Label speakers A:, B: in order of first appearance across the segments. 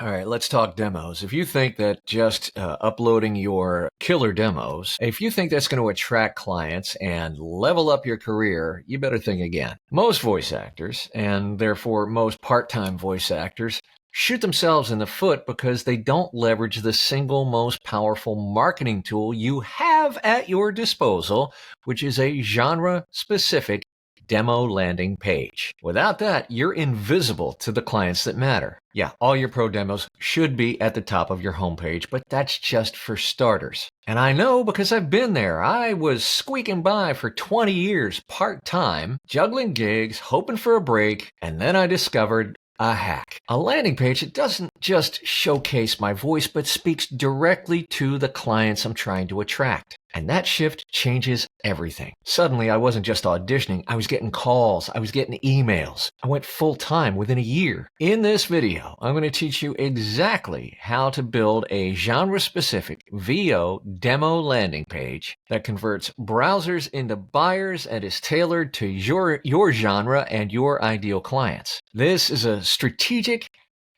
A: All right, let's talk demos. If you think that just uploading your killer demos, if you think that's going to attract clients and level up your career, you better think again. Most voice actors, and therefore most part-time voice actors, shoot themselves in the foot because they don't leverage the single most powerful marketing tool you have at your disposal, which is a genre-specific demo landing page. Without that, you're invisible to the clients that matter. Yeah, all your pro demos should be at the top of your homepage, but that's just for starters. And I know because I've been there. I was squeaking by for 20 years part-time, juggling gigs, hoping for a break, and then I discovered a hack. A landing page that doesn't just showcase my voice, but speaks directly to the clients I'm trying to attract. And that shift changes everything. Suddenly, I wasn't just auditioning, I was getting calls, I was getting emails. I went full-time within a year. In this video, I'm going to teach you exactly how to build a genre-specific VO demo landing page that converts browsers into buyers and is tailored to your genre and your ideal clients. This is a strategic,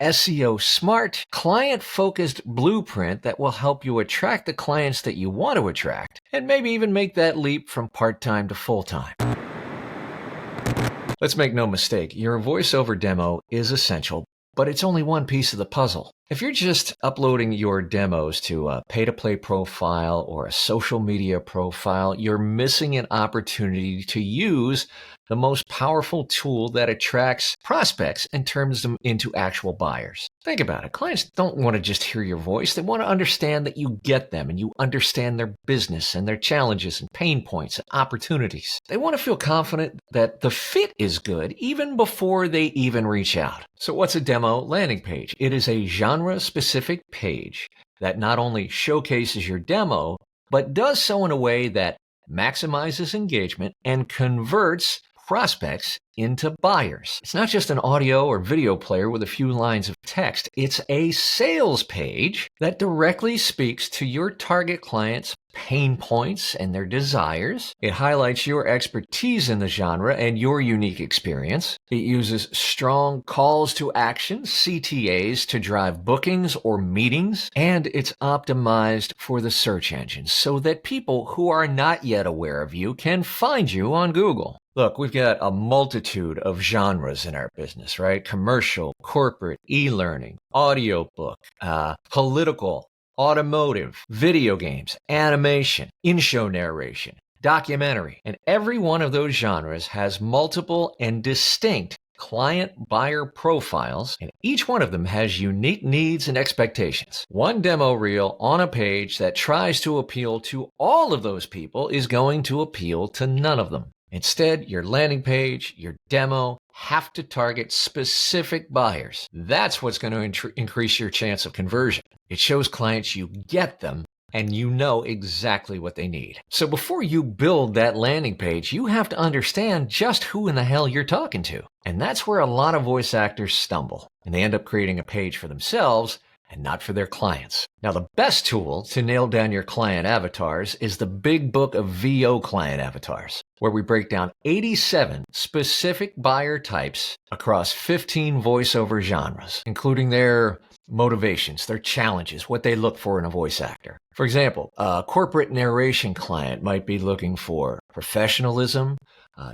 A: SEO smart, client-focused blueprint that will help you attract the clients that you want to attract, and maybe even make that leap from part-time to full-time. Let's make no mistake, your voiceover demo is essential, but it's only one piece of the puzzle. If you're just uploading your demos to a pay-to-play profile or a social media profile, you're missing an opportunity to use the most powerful tool that attracts prospects and turns them into actual buyers. Think about it. Clients don't want to just hear your voice. They want to understand that you get them and you understand their business and their challenges and pain points and opportunities. They want to feel confident that the fit is good even before they even reach out. So what's a demo landing page? It is a genre-specific page that not only showcases your demo, but does so in a way that maximizes engagement and converts prospects into buyers. It's not just an audio or video player with a few lines of text. It's a sales page that directly speaks to your target clients' pain points and their desires. It highlights your expertise in the genre and your unique experience. It uses strong calls to action, CTAs, to drive bookings or meetings, and it's optimized for the search engines so that people who are not yet aware of you can find you on Google. Look, we've got a multitude of genres in our business, right? Commercial, corporate, e-learning, audiobook, political, automotive, video games, animation, in-show narration, documentary. And every one of those genres has multiple and distinct client-buyer profiles, and each one of them has unique needs and expectations. One demo reel on a page that tries to appeal to all of those people is going to appeal to none of them. Instead, your landing page, your demo, have to target specific buyers. That's what's going to increase your chance of conversion. It shows clients you get them and you know exactly what they need. So before you build that landing page, you have to understand just who in the hell you're talking to. And that's where a lot of voice actors stumble, and they end up creating a page for themselves and not for their clients. Now, the best tool to nail down your client avatars is the Big Book of VO client avatars, where we break down 87 specific buyer types across 15 voiceover genres, including their motivations, their challenges, what they look for in a voice actor. For example, a corporate narration client might be looking for professionalism,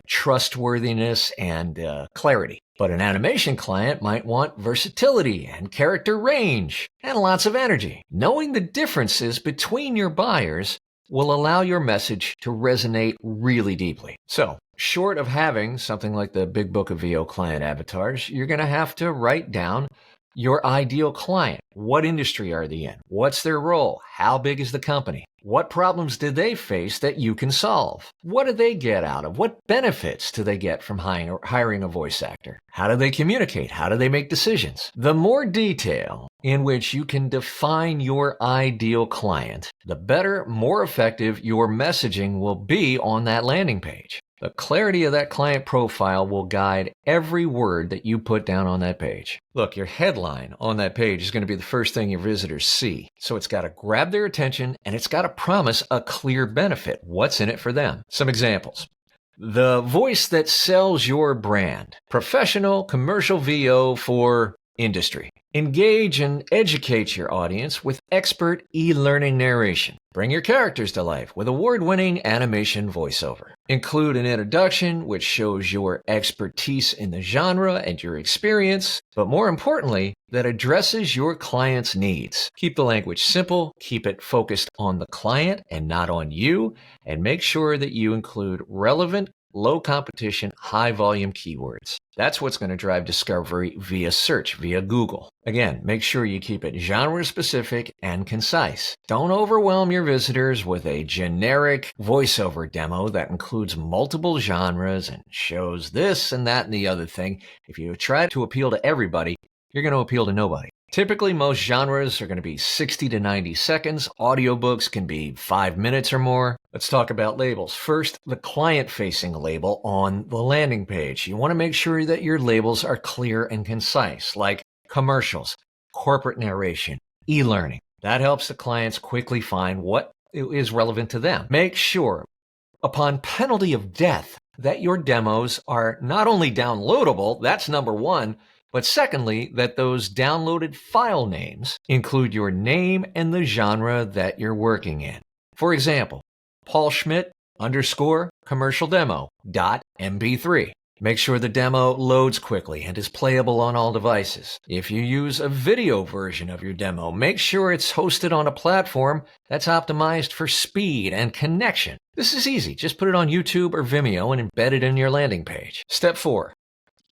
A: trustworthiness, and clarity. But an animation client might want versatility and character range and lots of energy. Knowing the differences between your buyers will allow your message to resonate really deeply. So, short of having something like the Big Book of VO client avatars, you're going to have to write down your ideal client. What industry are they in? What's their role? How big is the company? What problems do they face that you can solve? What do they get out of? What benefits do they get from hiring a voice actor? How do they communicate? How do they make decisions? The more detail in which you can define your ideal client, the better, more effective your messaging will be on that landing page. The clarity of that client profile will guide every word that you put down on that page. Look, your headline on that page is going to be the first thing your visitors see. So it's got to grab their attention and it's got to promise a clear benefit. What's in it for them? Some examples. The voice that sells your brand. Professional commercial VO for industry. Engage and educate your audience with expert e-learning narration. Bring your characters to life with award-winning animation voiceover. Include an introduction which shows your expertise in the genre and your experience, but more importantly, that addresses your client's needs. Keep the language simple, keep it focused on the client and not on you, and make sure that you include relevant, low competition, high volume keywords. That's what's going to drive discovery via search, via Google. Again, make sure you keep it genre specific and concise. Don't overwhelm your visitors with a generic voiceover demo that includes multiple genres and shows this and that and the other thing. If you try to appeal to everybody, you're going to appeal to nobody. Typically, most genres are going to be 60 to 90 seconds. Audiobooks can be 5 minutes or more. Let's talk about labels. First, the client-facing label on the landing page. You want to make sure that your labels are clear and concise, like commercials, corporate narration, e-learning. That helps the clients quickly find what is relevant to them. Make sure, upon penalty of death, that your demos are not only downloadable, that's number one, but secondly, that those downloaded file names include your name and the genre that you're working in. For example, Paul Schmidt _ commercial demo .mp3. Make sure the demo loads quickly and is playable on all devices. If you use a video version of your demo, make sure it's hosted on a platform that's optimized for speed and connection. This is easy. Just put it on YouTube or Vimeo and embed it in your landing page. Step 4.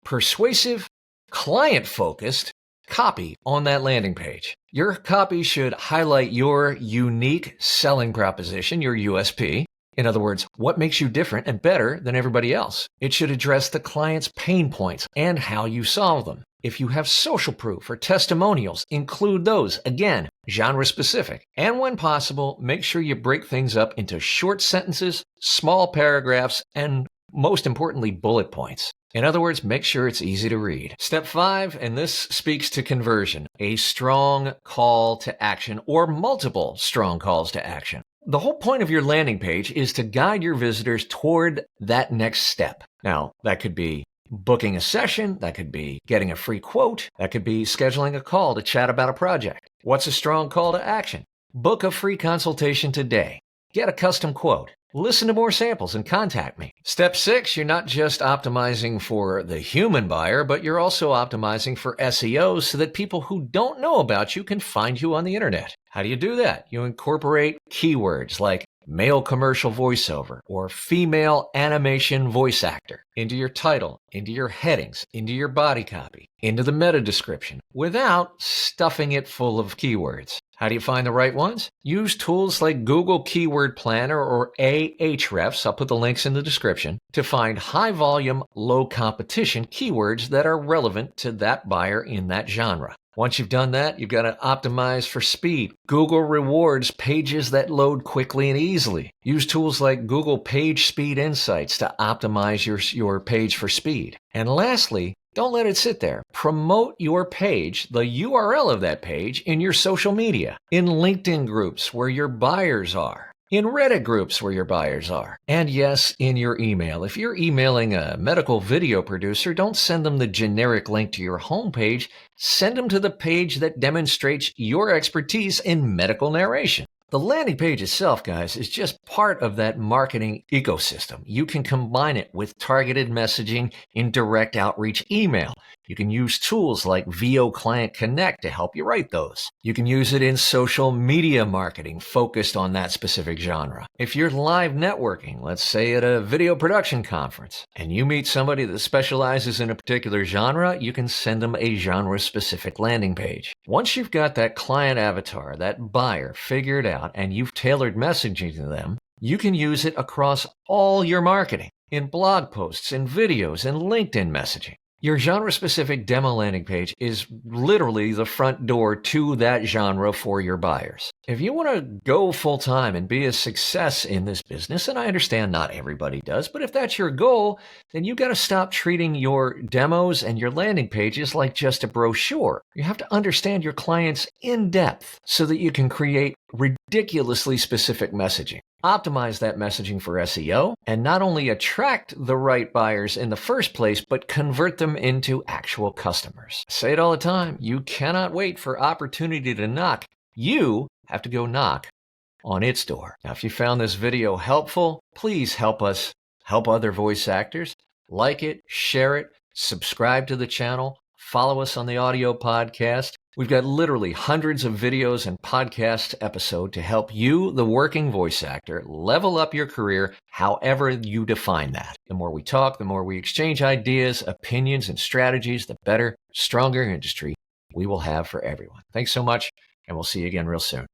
A: Persuasive, client-focused copy on that landing page. Your copy should highlight your unique selling proposition, your USP. In other words, what makes you different and better than everybody else. It should address the client's pain points and how you solve them. If you have social proof or testimonials, include those. Again, genre-specific. And when possible, make sure you break things up into short sentences, small paragraphs, and most importantly, bullet points. In other words, make sure it's easy to read. Step 5, and this speaks to conversion, a strong call to action or multiple strong calls to action. The whole point of your landing page is to guide your visitors toward that next step. Now, that could be booking a session, that could be getting a free quote, that could be scheduling a call to chat about a project. What's a strong call to action? Book a free consultation today. Get a custom quote. Listen to more samples and contact me. Step 6, you're not just optimizing for the human buyer, but you're also optimizing for SEO so that people who don't know about you can find you on the internet. How do you do that? You incorporate keywords like male commercial voiceover or female animation voice actor into your title, into your headings, into your body copy, into the meta description without stuffing it full of keywords. How do you find the right ones? Use tools like Google Keyword Planner or Ahrefs, I'll put the links in the description, to find high-volume, low-competition keywords that are relevant to that buyer in that genre. Once you've done that, you've got to optimize for speed. Google rewards pages that load quickly and easily. Use tools like Google Page Speed Insights to optimize your page for speed. And lastly, don't let it sit there. Promote your page, the URL of that page, in your social media, in LinkedIn groups where your buyers are, in Reddit groups where your buyers are, and yes, in your email. If you're emailing a medical video producer, don't send them the generic link to your homepage. Send them to the page that demonstrates your expertise in medical narration. The landing page itself, guys, is just part of that marketing ecosystem. You can combine it with targeted messaging in direct outreach email. You can use tools like VO Client Connect to help you write those. You can use it in social media marketing focused on that specific genre. If you're live networking, let's say at a video production conference, and you meet somebody that specializes in a particular genre, you can send them a genre-specific landing page. Once you've got that client avatar, that buyer figured out, and you've tailored messaging to them, you can use it across all your marketing, in blog posts, in videos, and LinkedIn messaging. Your genre-specific demo landing page is literally the front door to that genre for your buyers. If you want to go full time and be a success in this business, and I understand not everybody does, but if that's your goal, then you got to stop treating your demos and your landing pages like just a brochure. You have to understand your clients in depth so that you can create ridiculously specific messaging. Optimize that messaging for SEO and not only attract the right buyers in the first place, but convert them into actual customers. I say it all the time. You cannot wait for opportunity to knock. You have to go knock on its door. Now, if you found this video helpful, please help us help other voice actors. Like it, share it, subscribe to the channel, follow us on the audio podcast. We've got literally hundreds of videos and podcast episodes to help you, the working voice actor, level up your career however you define that. The more we talk, the more we exchange ideas, opinions, and strategies, the better, stronger industry we will have for everyone. Thanks so much, and we'll see you again real soon.